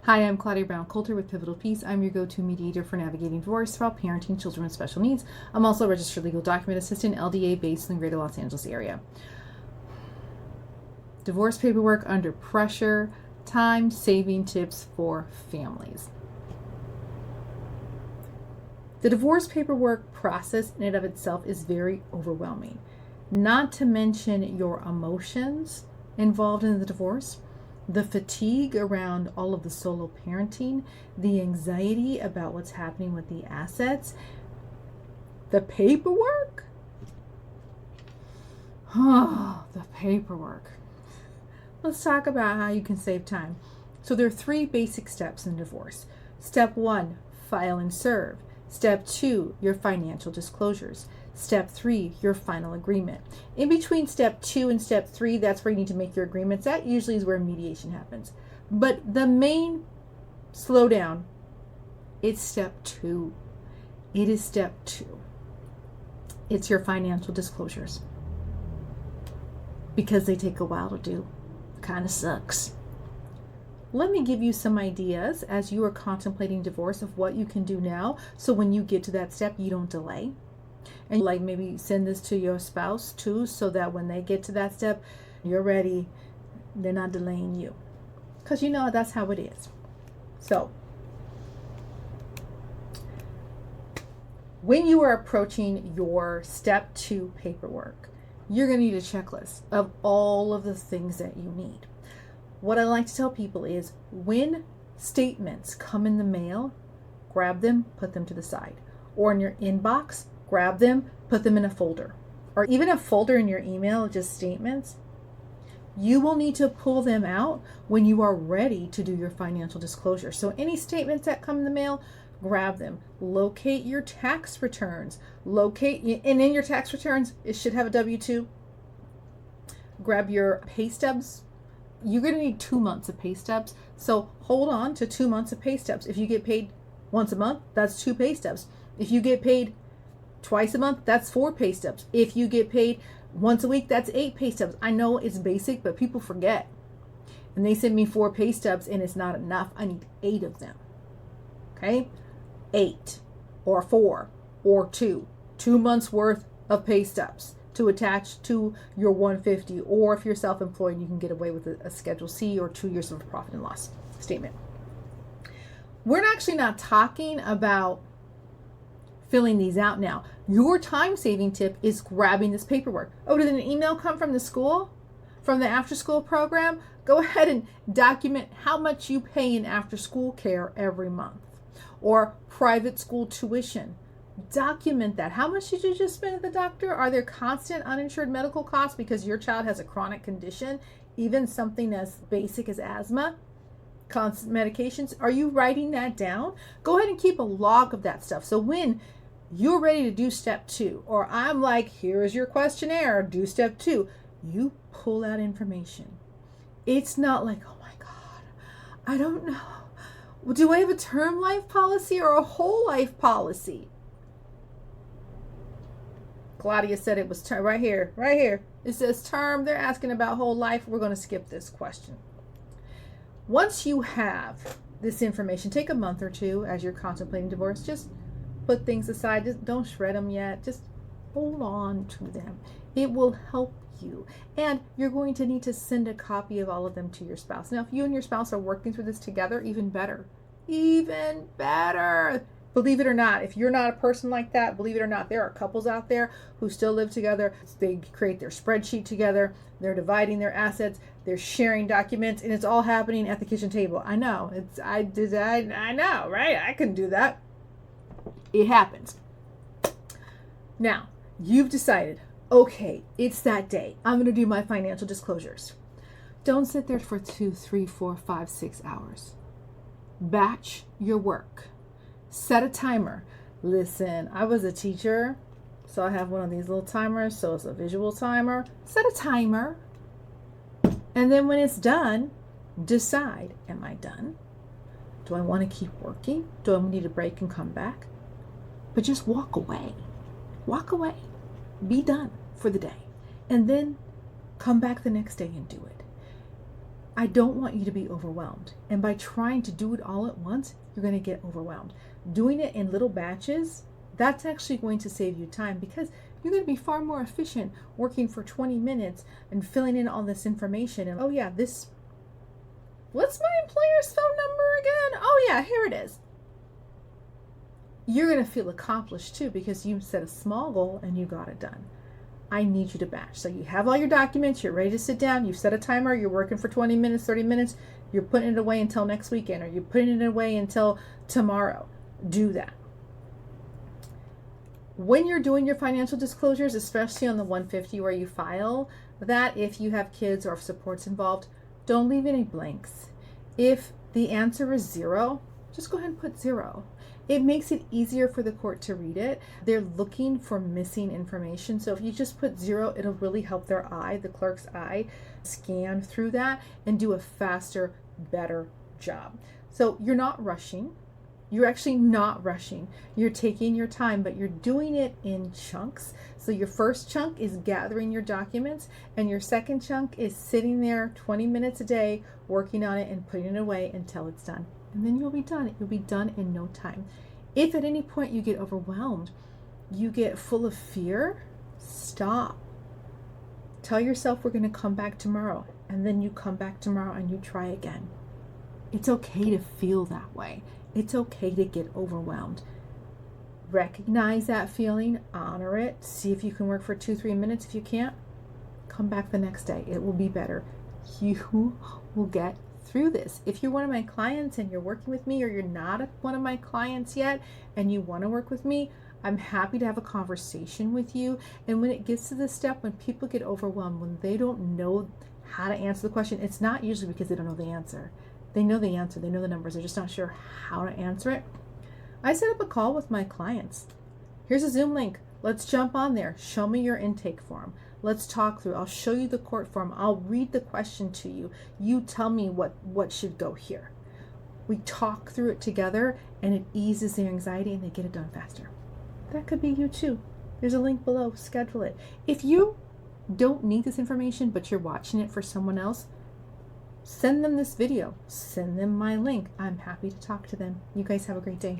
Hi, I'm Claudia Brown Coulter with Pivotal Peace. I'm your go-to mediator for navigating divorce while parenting children with special needs. I'm also a registered legal document assistant, LDA, based in the greater Los Angeles area. Divorce paperwork under pressure, time-saving tips for families. The divorce paperwork process in and of itself is very overwhelming. Not to mention your emotions involved in the divorce, the fatigue around all of the solo parenting, the anxiety about what's happening with the assets, the paperwork. Oh, the paperwork. Let's talk about how you can save time. So there are 3 basic steps in divorce. Step 1, file and serve. Step 2, your financial disclosures. Step 3, your final agreement. In between step 2 and step 3, that's where you need to make your agreements. That usually is where mediation happens. But the main slowdown, it's step 2. It is step 2. It's your financial disclosures. Because they take a while to do. Kind of sucks. Let me give you some ideas as you are contemplating divorce of what you can do now, so when you get to that step, you don't delay. And like maybe send this to your spouse too, so that when they get to that step, you're ready. They're not delaying you. Because you know that's how it is. So, when you are approaching your step 2 paperwork, you're going to need a checklist of all of the things that you need. What I like to tell people is when statements come in the mail, grab them, put them to the side. Or in your inbox, grab them, put them in a folder. Or even a folder in your email, just statements. You will need to pull them out when you are ready to do your financial disclosure. So any statements that come in the mail, grab them. Locate your tax returns. And in your tax returns, it should have a W-2. Grab your pay stubs. You're going to need 2 months of pay stubs. So hold on to 2 months of pay stubs. If you get paid once a month, that's 2 pay stubs. If you get paid twice a month, that's 4 pay stubs. If you get paid once a week, that's 8 pay stubs. I know it's basic, but people forget. And they send me 4 pay stubs and it's not enough. I need 8 of them. Okay? 8 or 4 or 2. 2 months worth of pay stubs to attach to your 150, or if you're self-employed, you can get away with a Schedule C or 2 years of profit and loss statement. We're actually not talking about filling these out now. Your time-saving tip is grabbing this paperwork. Oh, did an email come from the school? From the after-school program? Go ahead and document how much you pay in after-school care every month. Or private school tuition. Document that. How much did you just spend at the doctor? Are there constant uninsured medical costs because your child has a chronic condition, even something as basic as asthma? Constant medications? Are you writing that down? Go ahead and keep a log of that stuff. So when you're ready to do step 2, or I'm like, here's your questionnaire, do step 2, you pull that information. It's not like, oh my God, I don't know. Do I have a term life policy or a whole life policy? Claudia said it was term. Right here. It says term. They're asking about whole life. We're going to skip this question. Once you have this information, take a month or 2 as you're contemplating divorce. Just put things aside. Just don't shred them yet. Just hold on to them. It will help you. And you're going to need to send a copy of all of them to your spouse. Now, if you and your spouse are working through this together, even better. Even better. Believe it or not, if you're not a person like that, believe it or not, there are couples out there who still live together. They create their spreadsheet together. They're dividing their assets. They're sharing documents, and it's all happening at the kitchen table. I know. I know, right? I couldn't do that. It happens. Now, you've decided, okay, it's that day. I'm going to do my financial disclosures. Don't sit there for 2, 3, 4, 5, 6 hours. Batch your work. Set a timer. Listen, I was a teacher, so I have one of these little timers, so it's a visual timer. Set a timer. And then when it's done, decide, am I done? Do I want to keep working? Do I need a break and come back? But just walk away. Walk away. Be done for the day. And then come back the next day and do it. I don't want you to be overwhelmed. And by trying to do it all at once, you're going to get overwhelmed. Doing it in little batches, that's actually going to save you time, because you're going to be far more efficient working for 20 minutes and filling in all this information. And oh yeah, what's my employer's phone number again? Oh yeah, here it is. You're going to feel accomplished too, because you set a small goal and you got it done. I need you to batch. So you have all your documents, you're ready to sit down, you've set a timer, you're working for 20 minutes, 30 minutes, you're putting it away until next weekend, or you're putting it away until tomorrow. Do that. When you're doing your financial disclosures, especially on the 150 where you file that, if you have kids or if support's involved, don't leave any blanks. If the answer is 0, just go ahead and put 0. It makes it easier for the court to read it. They're looking for missing information. So if you just put 0, it'll really help their eye, the clerk's eye, scan through that and do a faster, better job. So you're not rushing. You're actually not rushing. You're taking your time, but you're doing it in chunks. So your first chunk is gathering your documents, and your second chunk is sitting there 20 minutes a day, working on it and putting it away until it's done. And then you'll be done. You'll be done in no time. If at any point you get overwhelmed, you get full of fear, stop. Tell yourself we're going to come back tomorrow. And then you come back tomorrow and you try again. It's okay to feel that way. It's okay to get overwhelmed. Recognize that feeling, honor it, see if you can work for 2-3 minutes. If you can't, come back the next day. It will be better. You will get through this. If you're one of my clients and you're working with me, or you're not one of my clients yet and you want to work with me, I'm happy to have a conversation with you. And when it gets to this step, when people get overwhelmed, when they don't know how to answer the question, it's not usually because they don't know the answer. They know the answer, they know the numbers, they're just not sure how to answer it. I set up a call with my clients. Here's a Zoom link. Let's jump on there. Show me your intake form. Let's talk through. I'll show you the court form. I'll read the question to you. You tell me what should go here. We talk through it together, and it eases their anxiety and they get it done faster. That could be you too. There's a link below. Schedule it. If you don't need this information, but you're watching it for someone else, send them this video. Send them my link. I'm happy to talk to them. You guys have a great day.